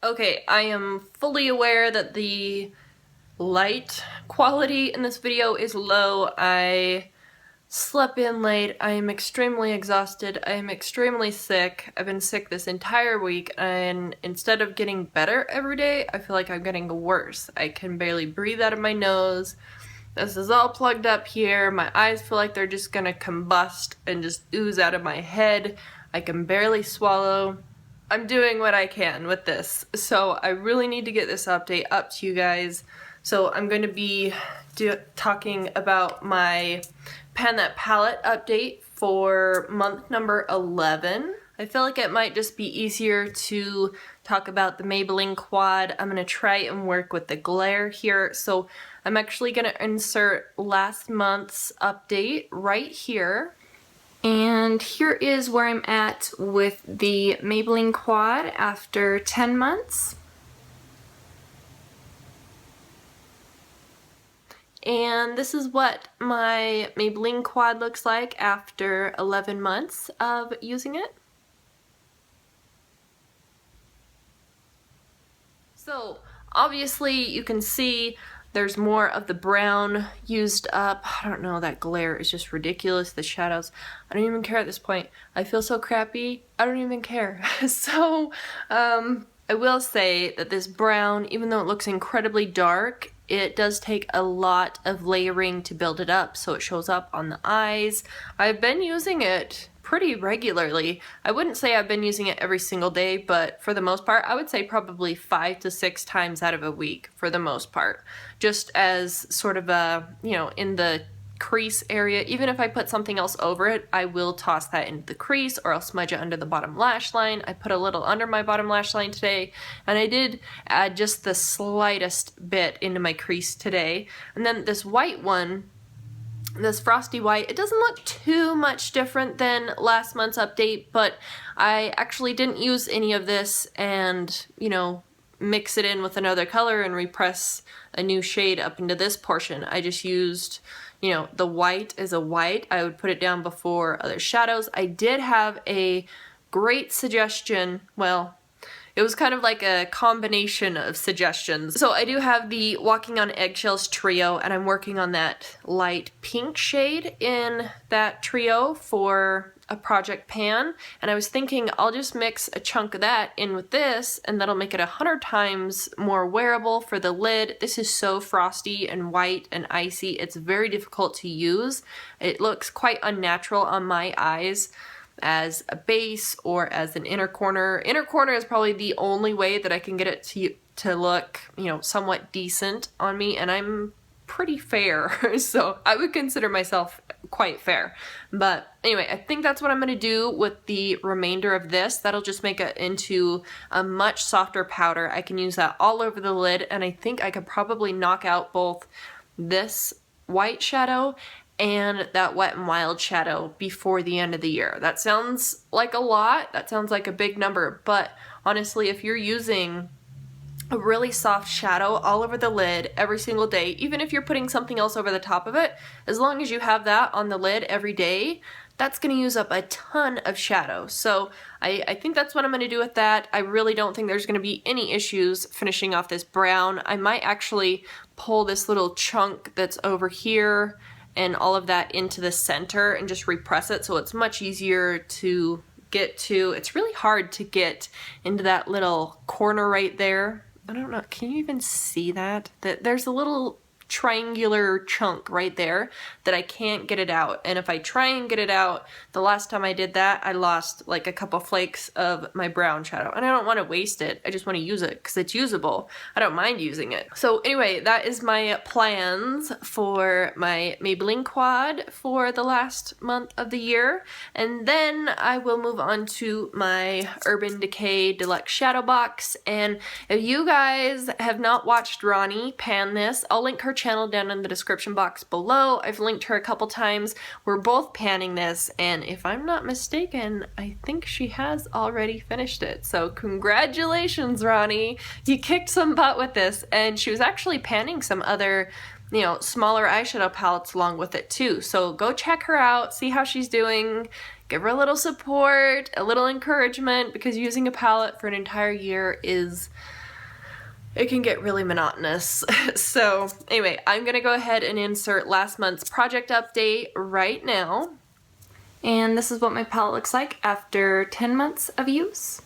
Okay, I am fully aware that the light quality in this video is low. I slept in late, I am extremely exhausted, I am extremely sick. I've been sick this entire week, and instead of getting better every day, I feel like I'm getting worse. I can barely breathe out of my nose. This is all plugged up here. My eyes feel like they're just gonna combust and just ooze out of my head. I can barely swallow. I'm doing what I can with this, so I really need to get this update up to you guys. So I'm going to be talking about my Pan That Palette update for month number 11. I feel like it might just be easier to talk about the Maybelline quad. I'm going to try and work with the glare here. So I'm actually going to insert last month's update right here. And here is where I'm at with the Maybelline quad after 10 months. And this is what my Maybelline quad looks like after 11 months of using it. So obviously you can see there's more of the brown used up. I don't know, that glare is just ridiculous. The shadows, I don't even care at this point. I feel so crappy, I don't even care. So I will say that this brown, even though it looks incredibly dark, it does take a lot of layering to build it up, so it shows up on the eyes. I've been using it pretty regularly. I wouldn't say I've been using it every single day, but for the most part, I would say probably 5 to 6 times out of a week for the most part. Just as sort of a, you know, in the crease area. Even if I put something else over it, I will toss that into the crease, or I'll smudge it under the bottom lash line. I put a little under my bottom lash line today, and I did add just the slightest bit into my crease today. And then this white one, this frosty white, it doesn't look too much different than last month's update, but I actually didn't use any of this and, you know, mix it in with another color and repress a new shade up into this portion. I just used, you know, the white as a white. I would put it down before other shadows. I did have a great suggestion, well, it was kind of like a combination of suggestions. So I do have the Walking on Eggshells trio, and I'm working on that light pink shade in that trio for a project pan, and I was thinking I'll just mix a chunk of that in with this, and that'll make it 100 times more wearable for the lid. This is so frosty and white and icy, it's very difficult to use. It looks quite unnatural on my eyes as a base or as an inner corner. Inner corner is probably the only way that I can get it to look, you know, somewhat decent on me, and I'm pretty fair, so I would consider myself quite fair. But anyway, I think that's what I'm going to do with the remainder of this. That'll just make it into a much softer powder. I can use that all over the lid, and I think I could probably knock out both this white shadow and that Wet n Wild shadow before the end of the year. That sounds like a lot, that sounds like a big number, but honestly, if you're using a really soft shadow all over the lid every single day, even if you're putting something else over the top of it, as long as you have that on the lid every day, that's going to use up a ton of shadow. So I think that's what I'm going to do with that. I really don't think there's going to be any issues finishing off this brown. I might actually pull this little chunk that's over here and all of that into the center and just repress it so it's much easier to get to. It's really hard to get into that little corner right there. I don't know, can you even see that? There's a little triangular chunk right there that I can't get it out, and if I try and get it out, the last time I did that I lost like a couple flakes of my brown shadow, and I don't want to waste it. I just want to use it because it's usable. I don't mind using it. So anyway, that is my plans for my Maybelline quad for the last month of the year, and then I will move on to my Urban Decay Deluxe Shadow Box. And if you guys have not watched Ronnie pan this, I'll link her channel down in the description box below. I've linked her a couple times. We're both panning this, and if I'm not mistaken, I think she has already finished it. So congratulations, Ronnie. You kicked some butt with this, and she was actually panning some other, you know, smaller eyeshadow palettes along with it too. So go check her out, see how she's doing. give her a little support, a little encouragement, because using a palette for an entire year it can get really monotonous. So anyway, I'm gonna go ahead and insert last month's project update right now. And this is what my palette looks like after 10 months of use.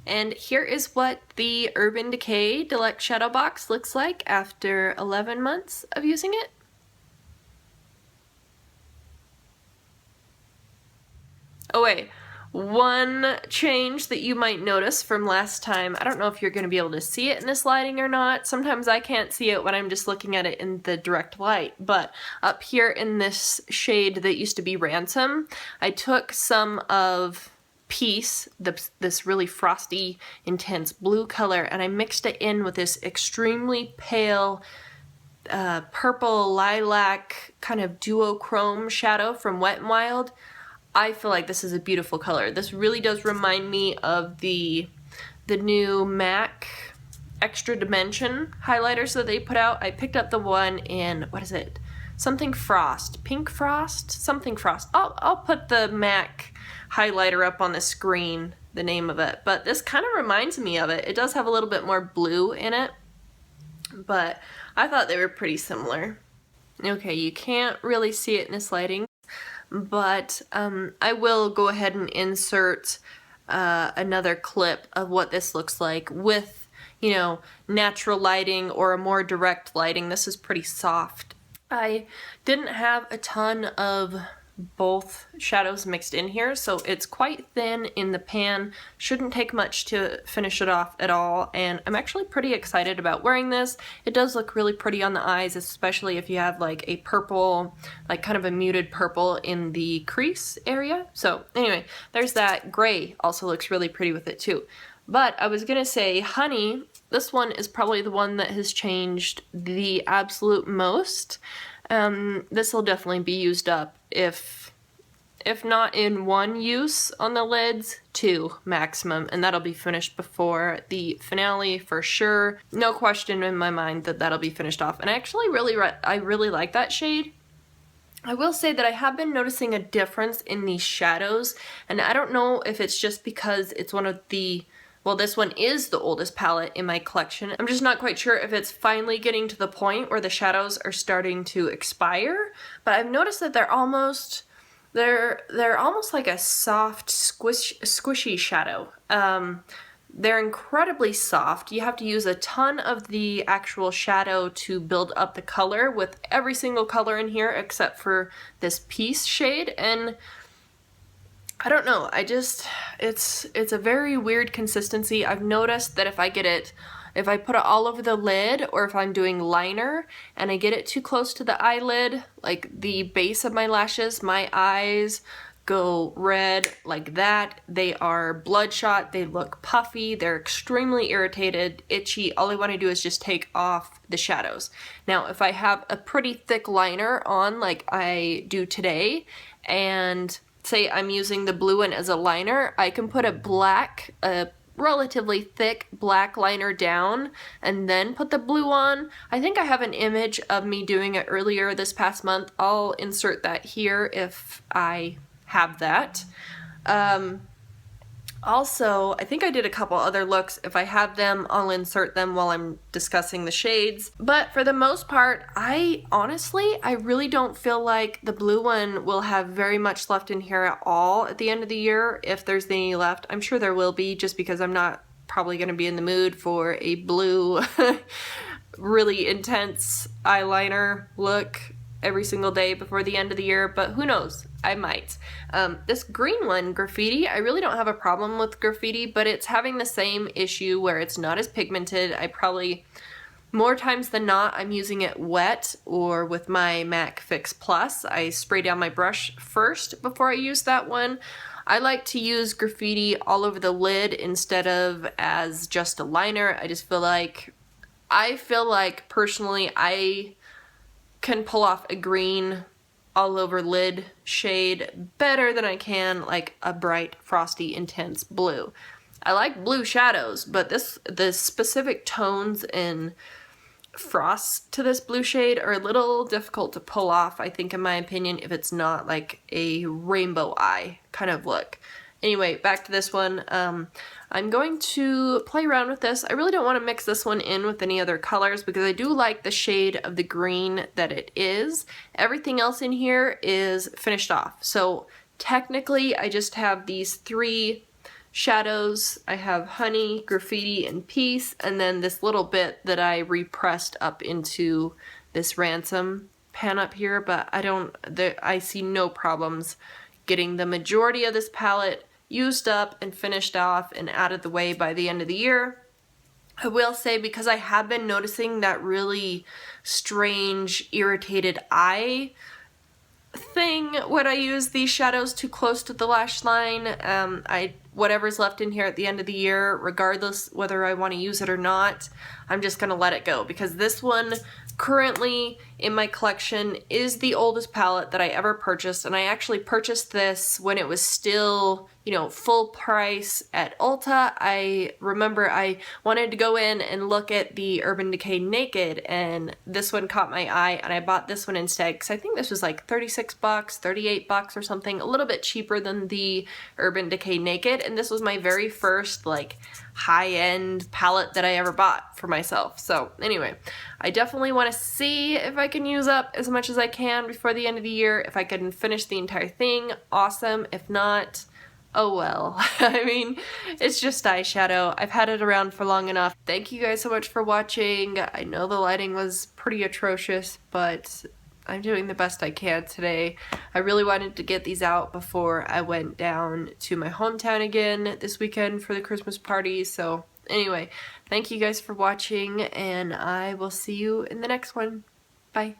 And here is what the Urban Decay Deluxe Shadow Box looks like after 11 months of using it. Oh wait, one change that you might notice from last time, I don't know if you're going to be able to see it in this lighting or not. Sometimes I can't see it when I'm just looking at it in the direct light, but up here in this shade that used to be Ransom, I took some of Peace, this really frosty, intense blue color, and I mixed it in with this extremely pale purple lilac kind of duochrome shadow from Wet n Wild. I feel like this is a beautiful color. This really does remind me of the new MAC Extra Dimension highlighters that they put out. I picked up the one in, what is it? Something Frost. Pink Frost? Something Frost. I'll put the MAC highlighter up on the screen, the name of it. But this kind of reminds me of it. It does have a little bit more blue in it, but I thought they were pretty similar. Okay, you can't really see it in this lighting, but I will go ahead and insert another clip of what this looks like with, you know, natural lighting or a more direct lighting. This is pretty soft. I didn't have a ton of both shadows mixed in here, so it's quite thin in the pan. Shouldn't take much to finish it off at all, and I'm actually pretty excited about wearing this. It does look really pretty on the eyes, especially if you have like a purple, like kind of a muted purple in the crease area. So anyway, there's that. Gray also looks really pretty with it too. But I was gonna say Honey, this one is probably the one that has changed the absolute most. This will definitely be used up, if not in one use on the lids, two maximum, and that'll be finished before the finale for sure. No question in my mind that that'll be finished off. And I actually I really like that shade. I will say that I have been noticing a difference in these shadows, and I don't know if it's just because it's one of the, well, this one is the oldest palette in my collection. I'm just not quite sure if it's finally getting to the point where the shadows are starting to expire, but I've noticed that they're almost like a soft, squishy shadow. They're incredibly soft. You have to use a ton of the actual shadow to build up the color with every single color in here except for this Peace shade, and I don't know, it's a very weird consistency. I've noticed that if I put it all over the lid, or if I'm doing liner and I get it too close to the eyelid, like the base of my lashes, my eyes go red like that. They are bloodshot, they look puffy, they're extremely irritated, itchy. All I want to do is just take off the shadows. Now, if I have a pretty thick liner on like I do today, and say I'm using the blue one as a liner, I can put a relatively thick black liner down and then put the blue on. I think I have an image of me doing it earlier this past month. I'll insert that here if I have that. Also, I think I did a couple other looks. If I have them, I'll insert them while I'm discussing the shades. But for the most part, I really don't feel like the blue one will have very much left in here at all at the end of the year, if there's any left. I'm sure there will be, just because I'm not probably going to be in the mood for a blue, really intense eyeliner look every single day before the end of the year, but who knows, I might. This green one, Graffiti, I really don't have a problem with Graffiti, but it's having the same issue where it's not as pigmented. I probably, more times than not, I'm using it wet or with my MAC Fix Plus. I spray down my brush first before I use that one. I like to use Graffiti all over the lid instead of as just a liner. I feel like personally I can pull off a green all over lid shade better than I can like a bright, frosty, intense blue. I like blue shadows, but the specific tones and frosts to this blue shade are a little difficult to pull off, I think, in my opinion, if it's not like a rainbow eye kind of look. Anyway, back to this one. I'm going to play around with this. I really don't want to mix this one in with any other colors because I do like the shade of the green that it is. Everything else in here is finished off. So technically I just have these 3 shadows. I have Honey, Graffiti, and Peace, and then this little bit that I repressed up into this Ransom pan up here, but I see no problems getting the majority of this palette used up and finished off and out of the way by the end of the year. I will say, because I have been noticing that really strange irritated eye thing when I use these shadows too close to the lash line, whatever's left in here at the end of the year, regardless whether I want to use it or not, I'm just gonna let it go, because this one currently in my collection is the oldest palette that I ever purchased, and I actually purchased this when it was still, you know, full price at Ulta. I remember I wanted to go in and look at the Urban Decay Naked, and this one caught my eye, and I bought this one instead because I think this was like 36 bucks, 38 bucks or something, a little bit cheaper than the Urban Decay Naked, and this was my very first like high-end palette that I ever bought for myself. So anyway, I definitely want to see if I can use up as much as I can before the end of the year. If I can finish the entire thing, awesome. If not, oh well. I mean, it's just eyeshadow. I've had it around for long enough. Thank you guys so much for watching. I know the lighting was pretty atrocious, but I'm doing the best I can today. I really wanted to get these out before I went down to my hometown again this weekend for the Christmas party. So anyway, thank you guys for watching, and I will see you in the next one. Bye.